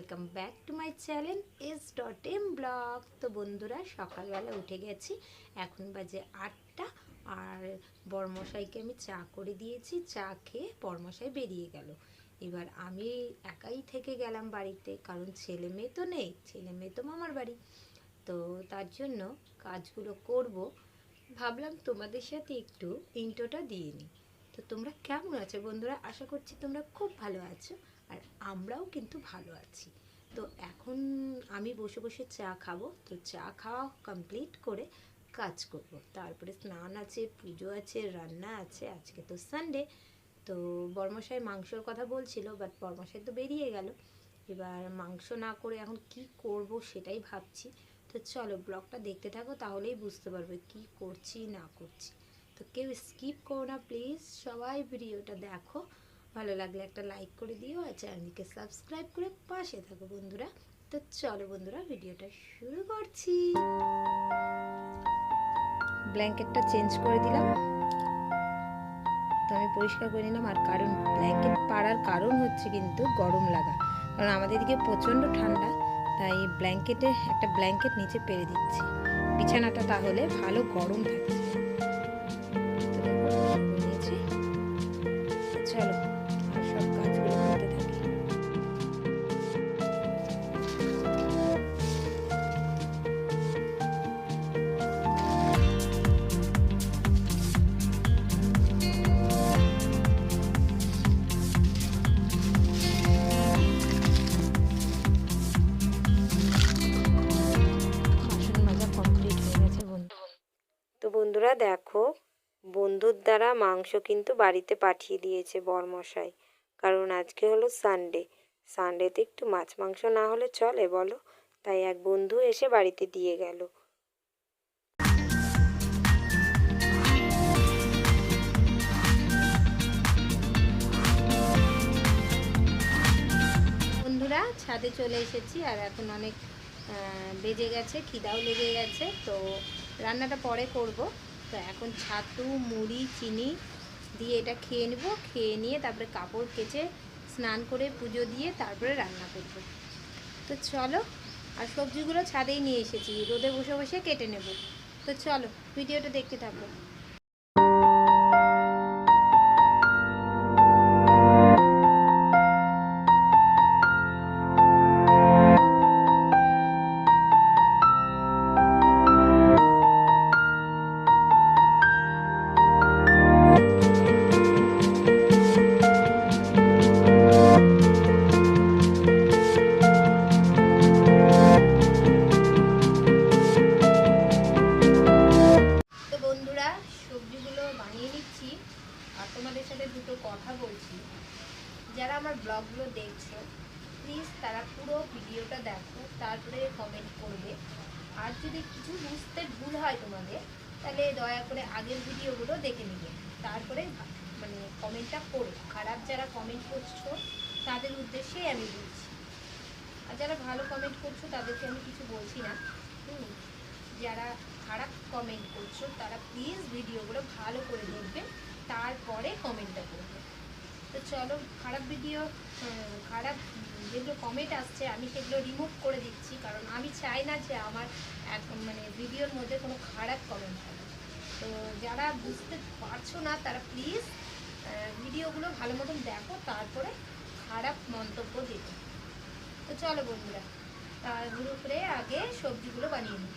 Welcome back to my channel s.m blog. তো বন্ধুরা, সকালবেলা উঠে গেছি, এখন বাজে 8টা। আর বরমশাইকে আমি চা করে দিয়েছি, চা খেয়ে বরমশাই বেরিয়ে গেল। এবার আমি একাই থেকে গেলাম বাড়িতে, কারণ ছেলে মেয়ে তো নেই, ছেলে মেয়ে তো মামার বাড়ি। তো তার জন্য কাজগুলো করব, ভাবলাম তোমাদের সাথে একটু ইন্ট্রোটা দিয়ে নিই। তো তোমরা কেমন আছো বন্ধুরা? আশা করছি তোমরা খুব ভালো আছো, আর আমরাও কিন্তু ভালো আছি। তো এখন আমি বসে বসে চা খাবো, তো চা খাওয়া কমপ্লিট করে কাজ করব। তারপরে স্নান আছে, পুজো আছে, রান্না আছে, আজকে তো সানডে। তো বর্মশাই মাংসর কথা বলছিল, বাট বর্মশাই তো বেরিয়ে গেল। এবার মাংস না করে এখন কি করব সেটাই ভাবছি। তো চলো ব্লগটা দেখতে থাকো, তাহলেই বুঝতে পারবে কি করছি না করছি। তো কেউ স্কিপ করো না প্লিজ, সবাই ভিডিওটা দেখো। ভালো লাগলে একটা লাইক করে দিও, আর চ্যানেলকে সাবস্ক্রাইব করে পাশে থাকো বন্ধুরা। তো চলো বন্ধুরা, ভিডিওটা শুরু করছি। ব্ল্যাঙ্কেটটা চেঞ্জ করে দিলাম, তো আমি পরিষ্কার করে নিলাম। আর কারণ ব্ল্যাঙ্কেট পাড়ার কারণ হচ্ছে কিন্তু গরম লাগা, কারণ আমাদের দিকে প্রচণ্ড ঠান্ডা, তাই একটা ব্ল্যাঙ্কেট নিচে পেরে দিচ্ছি, বিছানাটা তাহলে ভালো গরম থাকছে। চলো আর সব কাজগুলো করতে থাকি। তো বন্ধুরা দেখো, বন্ধুর দ্বারা মাংস কিন্তু বাড়িতে পাঠিয়ে দিয়েছে বরমশাই, কারণ আজকে হলো সানডে। সানডেতে একটু মাছ মাংস না হলে চলে বলো? তাই এক বন্ধু এসে বাড়িতে দিয়ে গেল। বন্ধুরা, ছাদে চলে এসেছি, আর এখন অনেক বেজে গেছে, খিদাও লেগে গেছে। তো রান্নাটা পরে করব। তো এখন ছাতু, মুড়ি, চিনি দিয়ে এটা খেয়ে নেব। খেয়ে নিয়ে তারপরে কাপড় কেচে স্নান করে পুজো দিয়ে তারপরে রান্না করব। তো চলো, আর সবজিগুলো ছাদেই নিয়ে এসেছি, রোদে বসে বসে কেটে নেব। তো চলো ভিডিওটা দেখতে থাকো। সবজিগুলো বানিয়ে নিচ্ছি, আর তোমাদের সাথে দুটো কথা বলছি। যারা আমার ব্লগগুলো দেখছো, প্লিজ তারা পুরো ভিডিওটা দেখো, তারপরে কমেন্ট করবে। আর যদি কিছু বুঝতে ভুল হয় তোমাদের, তাহলে দয়া করে আগের ভিডিওগুলো দেখে নিবে, তারপরে মানে কমেন্টটা করো। খারাপ যারা কমেন্ট করছো তাদের উদ্দেশ্যে আমি বলছি, আর যারা ভালো কমেন্ট করছো তাদেরকে আমি কিছু বলছি না। যারা খারাপ কমেন্ট করছো তারা প্লিজ ভিডিওগুলো ভালো করে দেখবে, তারপরে কমেন্টটা করবে। তো চলো, খারাপ যেগুলো কমেন্ট আসছে আমি সেগুলো রিমুভ করে দিচ্ছি, কারণ আমি চাই না যে আমার ভিডিওর মধ্যে কোনো খারাপ কমেন্ট থাকে। তো যারা বুঝতে পারছো না তারা প্লিজ ভিডিওগুলো ভালো মতন দেখো, তারপরে খারাপ মন্তব্য দেবে। তো চলো বন্ধুরা, তাড়াহুড়ো করে আগে সবজিগুলো বানিয়ে নিই।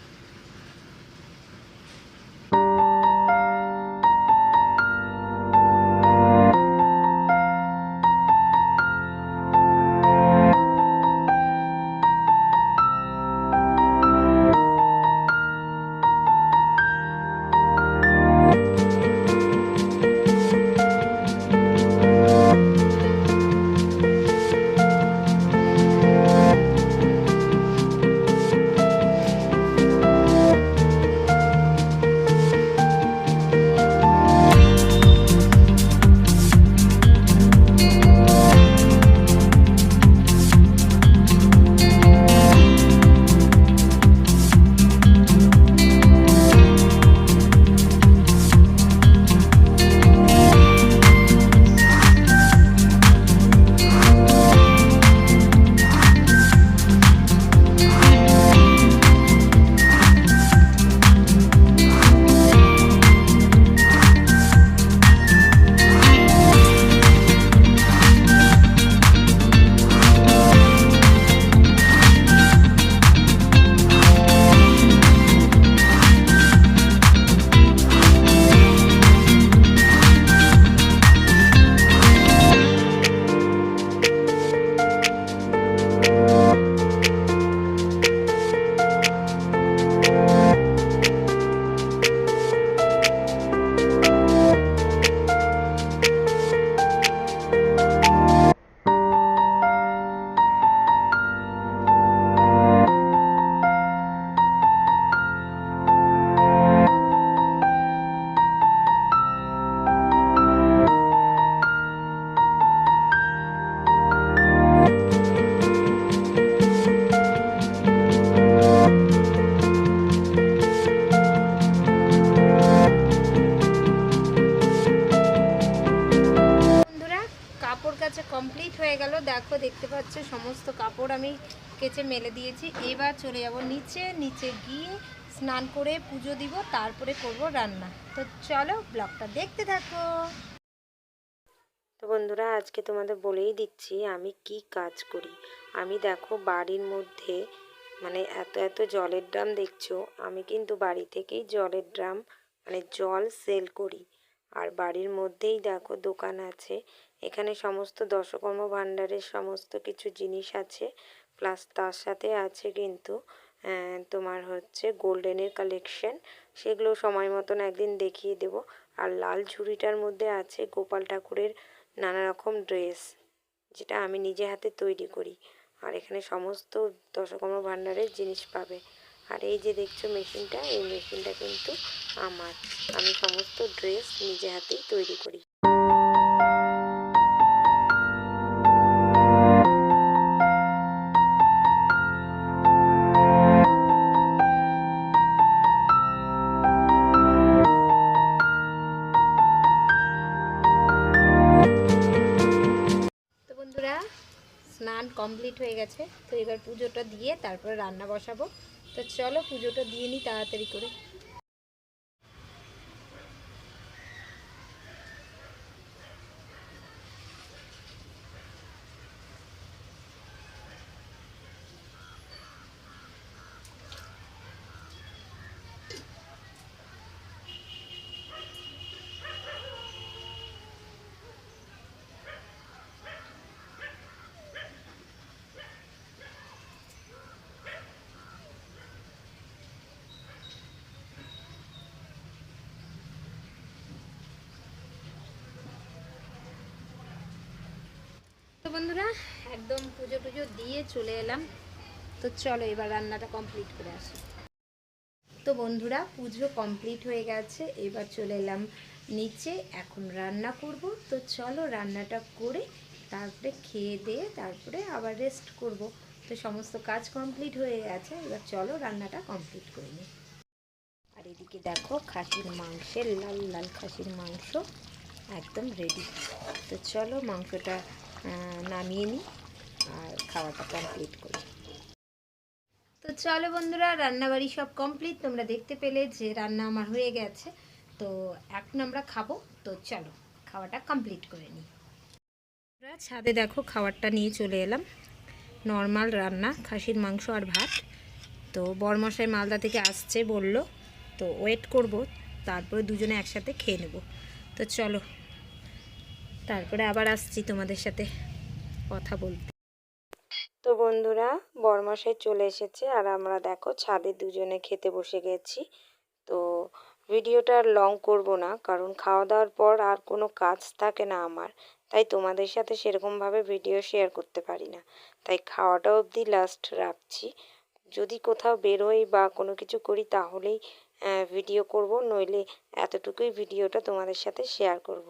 কমপ্লিট হয়ে গেল। দেখো, দেখতে পাচ্ছ সমস্ত কাপড় আমি কেচে মেলে দিয়েছি। এবার চলে যাব নিচে গিয়ে স্নান করে পুজো দিব, তারপরে করব রান্না। তো চলো ব্লগটা দেখতে থাকো। তো বন্ধুরা, আজকে তোমাদের বলেই দিচ্ছি আমি কি কাজ করি। আমি দেখো বাড়ির মধ্যে মানে এত জলের ড্রাম দেখছো, আমি কিন্তু বাড়ি থেকেই জলের ড্রাম মানে জল সেল করি। আর বাড়ির মধ্যেই দেখো দোকান আছে, এখানে সমস্ত দশকর্ম ভাণ্ডারের সমস্ত কিছু জিনিস আছে, প্লাস তার সাথে আছে কিন্তু তোমার হচ্ছে গোল্ডেনের কালেকশন, সেগুলো সময় মতন একদিন দেখিয়ে দেব। আর লাল ঝুড়িটার মধ্যে আছে গোপাল ঠাকুরের নানা রকম ড্রেস, যেটা আমি নিজে হাতে তৈরি করি। আর এখানে সমস্ত দশকর্ম ভাণ্ডারের জিনিস পাবে। আর এই যে দেখছো মেশিনটা, এই মেশিনটা কিন্তু আমার, আমি সমস্ত ড্রেস নিজে হাতেই তৈরি করি। তো বন্ধুরা, স্নান কমপ্লিট হয়ে গেছে, তো এবার পুজোটা দিয়ে তারপরে রান্না বসাবো। তো চলো পুজোটা দিয়ে নিই তাড়াতাড়ি করে। তো বন্ধুরা, একদম পুজো টুজো দিয়ে চলে এলাম। তো চলো এবার রান্নাটা কমপ্লিট করে আসি। তো বন্ধুরা, পুজো কমপ্লিট হয়ে গেছে, এবার চলে এলাম নিচে, এখন রান্না করব। তো চলো রান্নাটা করে তারপরে খেয়ে দিয়ে তারপরে আবার রেস্ট করব। তো সমস্ত কাজ কমপ্লিট হয়ে গেছে, এবার চলো রান্নাটা কমপ্লিট করে নিই। আর এদিকে দেখো খাসির মাংসের লাল লাল খাসির মাংস একদম রেডি। তো চলো মাংসটা নামিয়ে নিই আর খাওয়াটা কমপ্লিট করি। তো চলো বন্ধুরা, রান্নাবাড়ি সব কমপ্লিট, তোমরা দেখতে পেলে যে রান্না আমার হয়ে গেছে। তো এখন আমরা খাবো। তো চলো খাওয়াটা কমপ্লিট করে নিই। ছাদে দেখো খাবারটা নিয়ে চলে এলাম, নর্মাল রান্না খাসির মাংস আর ভাত। তো বরমশাই মালদা থেকে আসছে বলল, তো ওয়েট করব, তারপরে দুজনে একসাথে খেয়ে নেব। তো চলো তারপরে আবার আসছি তোমাদের সাথে কথা বলতে। তো বন্ধুরা, বরমশাই চলে এসেছে আর আমরা দেখো ছাদে দুজনে খেতে বসে গেছি। তো ভিডিওটা আর লং করব না, কারণ খাওয়া দাওয়ার পর আর কোনো কাজ থাকে না আমার, তাই তোমাদের সাথে সেরকমভাবে ভিডিও শেয়ার করতে পারি না, তাই খাওয়াটা অবধি লাস্ট রাখছি। যদি কোথাও বেরোই বা কোনো কিছু করি তাহলেই ভিডিও করব, নইলে এতটুকুই ভিডিওটা তোমাদের সাথে শেয়ার করব।